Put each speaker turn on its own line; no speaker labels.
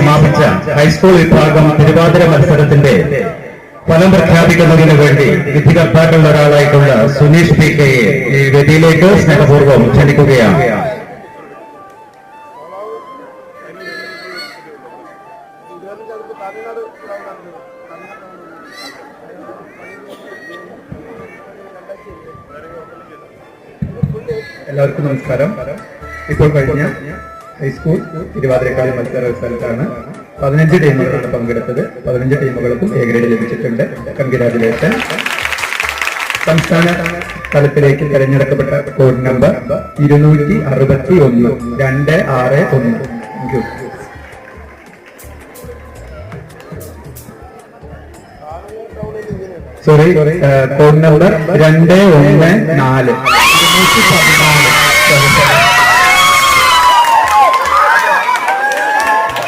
സമാപിച്ച ഹൈസ്കൂൾ വിഭാഗം തിരുവാതിര മത്സരത്തിന്റെ ഫലം പ്രഖ്യാപിക്കുന്നതിന് വേണ്ടി വിധികർത്താക്കളിൽ ഒരാളായിട്ടുള്ള സുനീഷ് പി കെയെ ഈ വേദിയിലേക്ക് സ്നേഹപൂർവ്വം ക്ഷണിക്കുകയാണ്. എല്ലാവർക്കും നമസ്കാരം. ഇപ്പോൾ കഴിഞ്ഞ ഹൈസ്കൂൾ തിരുവാതിരക്കളി മത്സര റിസൾട്ടാണ്. 15 ടീമുകളാണ് പങ്കെടുത്തത്. 15 ടീമുകൾക്കും എ ഗ്രേഡ് ലഭിച്ചിട്ടുണ്ട്. കൺഗ്രാജുലേഷൻ. സംസ്ഥാന തലത്തിലേക്ക് തെരഞ്ഞെടുക്കപ്പെട്ട code number 261 261. Thank you. Sorry, code number 214.